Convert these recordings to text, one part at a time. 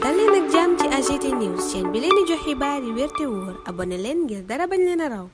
dal leen ak jàmm ci AGT News chaîne bi leen di jox xibaar yi wér te wóor abonné leen ngir dara bañ leen a raw.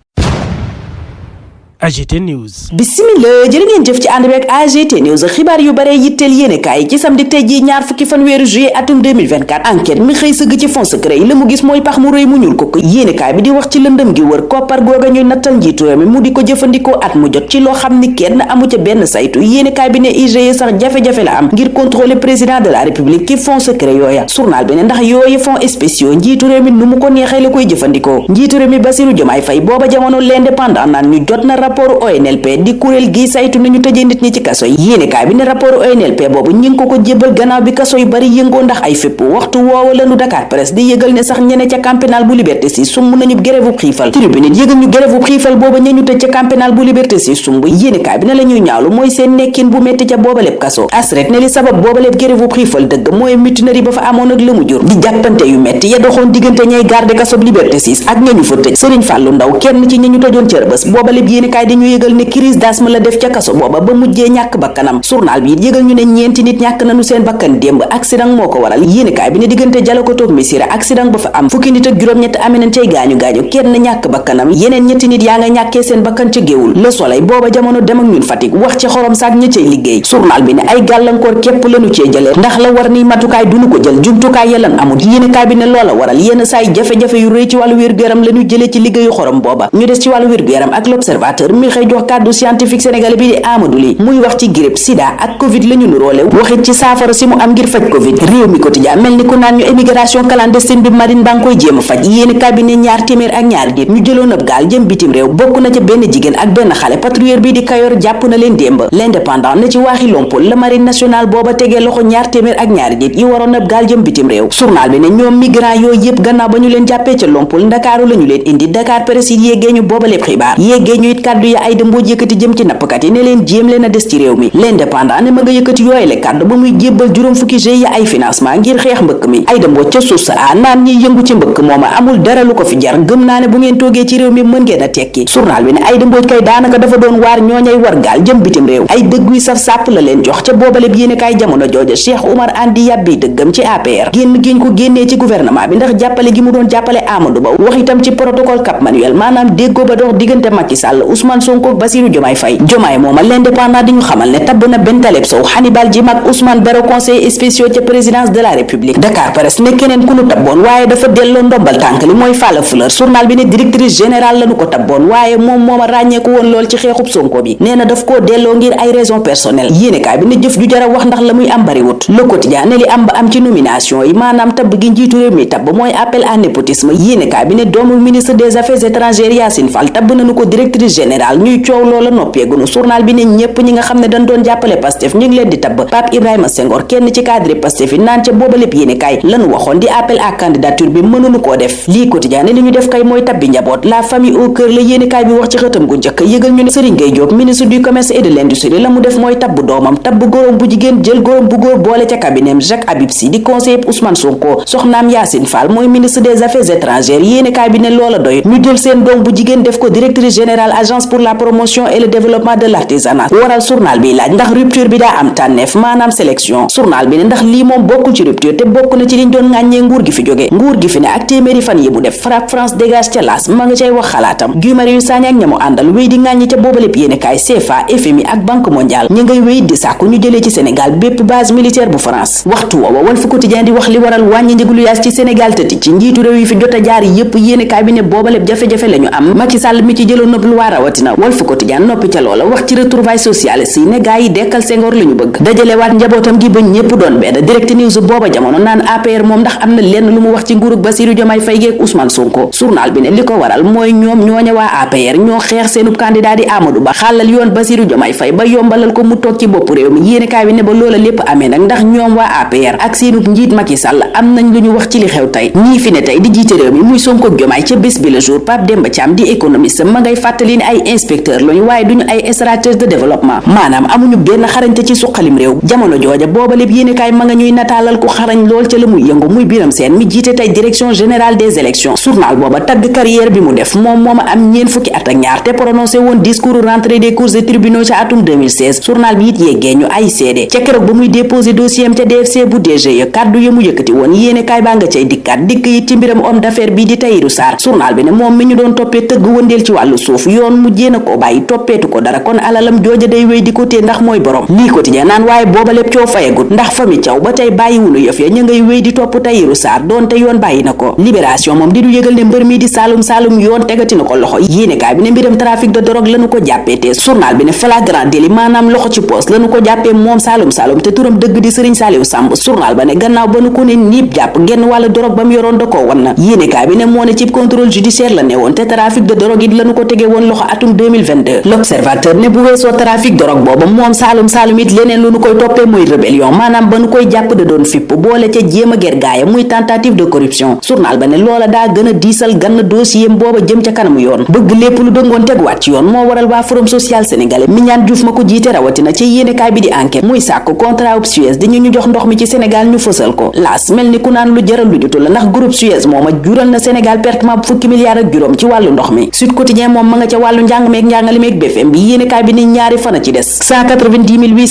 AGT News. Bismillah jërë ngeen jëf ci ànd bi ak AGT News xibaar yu bare yitteel yéenekaay ci samedi tey ji ñaar fukki fan weeru juillet atum 2024 enquête mi xëy sëgg ci fonds secret yi la mu gis mooy pax mu rëy mu ñuul ko yéenekaay bi di wax ci lëndëm gi wër koppar googa ñuy nattal njiitu réew mi mu di ko jëfandikoo at mu jot ci loo xam ni kenn amu ca benn saytu yéenekaay bi ne IGE sax jafe-jafe la am ngir contrôler président de la république ki fonds secret yooya journal bi ne ndax yooyu fonds spéciaux njiitu réew mi nu mu ko neexee la koy jëfandikoo njiitu réew mi Bassirou Diomaye Faye booba jamono l'indépendant naan ñu jot na rapport ONLP di kuréel gi saytu nañu tëjee nit ñi ci kaso yi yéenekaay bi ne rapport ONLP boobu ñi ngi ko jébbal gannaaw bi kaso yu bari yëngoo ndax ay fépp waxtu woowa lanu Dakar Presse di yëgal ne sax ñene ca camp pénal bu Liberté 6 sumb nañu grève bu xiifal tribune yëgal ñu grève bu xiifal booba ña ñu tëj ca camp pénal bu Liberté 6 sumb yéenekaay bi ne la ñuy ñaawlu mooy seen nekkin bu metti ca booba lépp kaso asret ne li sabab booba lépp grève bu xiifal dëgg mooy mutinerie ba fa amoon ak la mu jur di jàppante yu metti ya doxoon diggante ñay garde kaso Liberté 6 ak ñañu fa tëj Serigne Fallou Ndaw kenn ci ñi ñu tëjoon ca Rebeuss booba lépp yéenekaay dañu yëgal ne crise d'asthme la def ca kaso booba ba mujjee ñàkk bakkanam journal bi yëgal ñu ne ñeenti nit ñàkk nañu seen bakkan démb accident moo ko waral yéenekaay bi ne diggante Dialokoto ak Missirah accident ba fa am fukki nit ak juróom-ñett amee nañ cay gaañu-gaañu kenn ñàkk bakkanam yeneen ñetti nit yaa nga ñàkkee seen bakkan ca géewul Le Soleil booba jamono dem ak ñun Fatick wax ci xorom saak ña cay liggéey journal bi ne ay gàllankoor képp lañu cee jëlee ndax la war ni matukaay duñu ko jël jumtukaay ya lan amut yéenekaay bi ne loola waral yenn saay jafe-jafe yu rëy ci wàllu wér-gu-yaram lañu jëlee ci liggéeyu xorom booba ñu des ci wàllu wér-gu-yaram ak L'Observateur mi xëy jox kàddu scientifique sénégalais bi di Amadou Ly muy wax ci grippe sida ak covid lañu nuroole waxit ci saafara si mu am ngir faj covid réew mi quotidien mel ni ku naan ñu émigration clandestine bi marine baa ngi koy jéem a faj yéeni cabinet ñaar téeméer ak ñaari nit ñu jëloon ab gaal jëm bitim réew bokk na ca benn jigéen ak benn xale patrouilleur bi di Kayor jàpp na leen démb l'indépendant ne ci waaxi Lompol la marine nationale booba tegee loxo ñaar téeméer ak ñaari nit yi waroon ab gaal jëm bitim réew journal bi ne ñoom migrant yooyu yëpp gannaaw ba ñu leen jàppee ca Lompol Ndakaaru lañu leen indi Dakar Presse yi yéegee ñu booba lépp xibaar yéegee ñu it kàddu ya ay dëmboo yëkkati jëm ci nappkat yi ne leen jéem leen a des ci réew mi l'indépendant ne ma nga yëkkati yooyu le kàddu ba muy jébbal juróom fukki GIE ay financement ngir xeex mbëkk mi ay dëmboo ca suuf sa naan ñiy yëngu ci mbëkk mooma amul dara lu ko fi jar gëm naa ne bu ngeen toogee ci réew mi mën ngeen a tekki journal bi ne ay dëmboo kay daanaka dafa doon waar ñooñay war gaal jëm bitim réew ay dëgg yu saf sàpp la leen jox ca boobale bi yéene kaay jamono jooja Cheikh Oumar Andi yàbbi dëggam ci APR génn giñ ko génnee ci gouvernement bi ndax jàppale gi mu doon jàppale Amadou Ba wax itam ci protocole Cap Manuel maanaam déggoo ba dox diggante Macky Sall Ousmane Sonko ak Bassirou Diomaye Faye Diomaye mooma l'indépendant di ñu xamal ne tabb na Ben Taleb Sow Hannibal Djim ak Ousmane Baro conseiller spéciaux ca présidence de la République Dakar Presse ne keneen ku nu tabboon waaye dafa delloo ndombal tànk li mooy Falla Fleur journal bi ne directrice générale lañu ko tabboon waaye mooma ràññeeku woon lool ci xeexub Sonko bi nee na daf koo delloo ngir ay raison personnelle yéenekaay bi ne jëf ju jara wax ndax la muy am bariwut Le Quotidien ne li am ba am ci nomination yi maanaam tabb gi njiitu réew mi tabb mooy appel à népotisme yéenekaay bi ne doomu ministre des affaires étrangères Yacine Fall tabb nañu ko directrice générale ñuy coow loola noppeegunu journal bi ne ñépp ñi nga xam ne dañ doon jàppale Pastef ñu ngi leen di tabb Pape Ibrahima Senghor kenn ci cadre Pastef yi naan ca booba lépp yéenekaay lañu waxoon di appel à candidature bi mënuñu koo def lii Quotidien ne li ñu def kay mooy tabbi njaboot la famille au cœur la yéenekaay bi wax ci xëtam gu njëkk yëgal ñu ne Serigne Gueye Diop ministre du commerce et de l'industrie la mu def mooy tabb doomam tabb góorom bu jigéen jël góorom bu góor boole ca cabinetam Jacques Habib Sy di conseiller Ousmane Sonko soxnaam Yacine Fall mooy ministre des affaires étrangères yéenekaay bi ne loola doy ñu jël seen doom bu jigéen def ko directrice générale agence pour la promotion et le développement de l'artisanat waral journal bi laaj ndax rupture bi daa am tànneef maanaam sélection journal bi ne ndax lii moom bokkul ci rupture te bokk na ci liñ doon ŋàññee nguur gi fi jóge nguur gi fi ne ak téeméeri fan yi bu def frappe France dégage ca laas ma nga cay wax xalaatam Guy Marius Sagna ak ñamu àndal wéy di ŋàññi ca booba lépp yéenekaay CFA FMI ak Banque mondiale ñi ngay wéy di sàkku ñu jëlee ci Sénégal bépp base militaire bu France waxtu woowa Walf Quotidien di wax li waral wàññi njëgu luyaas ci Sénégal tëti ci njiitu réew yi fi jot a jaar yépp yéenekaay bi ne booba lépp jafe-jafe lañu am Macky Sall mi ci jëloon nopp lu waa rawatina Walf Quotidien noppi ca loola wax ci retrouvailles sociales si ne gaa yi dekkal Senghor lañu bëgg dajalewaat njabootam gi ba ñépp doon benn Direct News booba jamono naan APR moom ndax am na lenn lu mu wax ci nguurug Bassirou Diomaye Faye ak Ousmane Sonko journal bi ne li ko waral mooy ñoom ñooñe waa APR ñoo xeex seenub candidat di Amadou Ba xàllal yoon Bassirou Diomaye Faye ba yombalal ko mu toog ci bopp réew mi yéenekaay bi ne ba loola lépp amee nag ndax ñoom waa APR ak seenub njiit Macky Sall am nañ lu ñu wax ci li xew tey ñii fi ne tey di jiite réew mi muy Sonko ak Diomaye ca bés bi le jour Pape Demba Thiam di économiste ma ngay fàttali ne ay inspecteur lañu waaye duñu ay stratégie de développement maanaam amuñu benn xarañte ci suqalim réew jamono jooja booba lépp yéenekaay ma nga ñuy nataalal ku xarañ lool ca la muy yëngu muy Birame Sène mi jiite tey direction générale des élections journal booba tagg carrière bi mu def mooma am ñeen fukki at ak ñaar te prononcé woon discours rentrée des cours et tribunaux ca atum 2016 journal bi it yeggee ñu ay seede ca keroog ba muy déposé dossier am ca DFC bu DGE kàddu ya mu yëkkati woon yéenekaay baa nga cay dikk it ci mbiram homme d'affaires bi di Tahirou Sarr journal bi ne moom mi ñu doon toppee tëgg wëndeel ci wàllu suuf yoon mu jéena koo bàyyi toppeetu ko dara kon alalam jooja day wéy di ko téye ndax mooy borom lii quotidien naan waaye booba lépp coow fayagut ndax fami caw ba tey bàyyiwunu yëf ya ña ngay wéy di topp Tahirou Sarr doonte yoon bàyyi na ko libération moom di du yëgal ne mbër mi di saalum yoon tegati na ko loxo yéenekaay bi ne mbiram trafic de drogue lañu ko jàppee te journal bi ne flagrant délit maanaam loxo ci poos lañu ko jàppee moom saalum te turam dëgg di Serigne Saliou Samb journal ba ne gannaaw ba nu ko ne niib jàpp genn wàllu drogue ba mu yoroon da koo wan na yéenekaay bi ne moo ne ci contrôle judiciaire la ne woon te trafic de drogue it lañu ko tege woon loxo atum 2022 l'observateur ne bu weesoo trafic drogue booba moom saalum it leneen lu nu koy toppee mooy rébellion maanaam ba nu koy jàpp da doon fipp boole ca jéem a gergaaya muy tentative de corruption journal ba ne loola daa gën a diisal gann dossier booba jëm ca kanamu yoon bëgg lépp lu dëngoon teguwaat ci yoon moo waral waa forum social sénégalais Mignane Diouf ma ko jiite rawatina ci yéenekaay bi di enquête muy sàkk contrat Suez di ñu jox ndox mi ci Sénégal ñu fësal ko laas mel ni ku naan lu jaral lu jutu la ndax groupe Suez mooma jural na Sénégal pertement bu fukki milliards ak juróom ci wàllu ndox mi Sud Quotidien moom ma nga ca wàllu njàng meeg njàngale meeg BFM bi yéenekaay bi ni ñaari fana ci des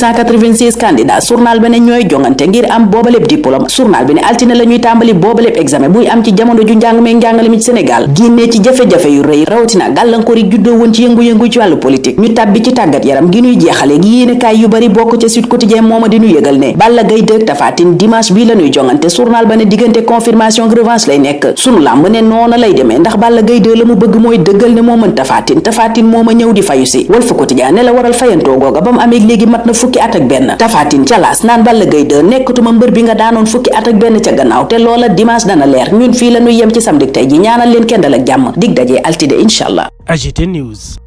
190 candidats journal ba ne ñooy jongante ngir am boobaleb diplôme journal bi ne altine la ñuy tàmbali boobaleb examen buy am ci jamono ju njàng meeg njàngale mi ci Sénégal génnee ci jafe-jafe yu rëy rawatina gàllankoor yi juddoo woon ci yëngu-yëngu ci wàllu politique ñu tàbbi ci tàggat yaram gi ñuy jeexale gi yéenekaay yu bari bokk ca Sud Quotidien mooma di ñu yëgal ne Balla Gaye 2 Tapha Tine dimanche bii la ñuy jongante journal ba ne diggante confirmation revanche lay nekk sunu làmb ne noona lay demee ndax Balla Gaye 2 la mu bëgg mooy dëggal ne moo mën Tapha Tine mooma ñëw di fayu si Walf Quotidien ne la waral fayantoo googa ba mu amee léegi mat na fukki at ak benn Tapha Tine ca laas naan Balla Gaye 2 nekkatuma mbër bi nga daanoon fukki at ak benn ca gannaaw te loola dimanche dana leer ñun fii la ñuy yem ci samedi tey ji ñaanal leen kendal ak jàmm dig dajee altine incha allah. AGT News.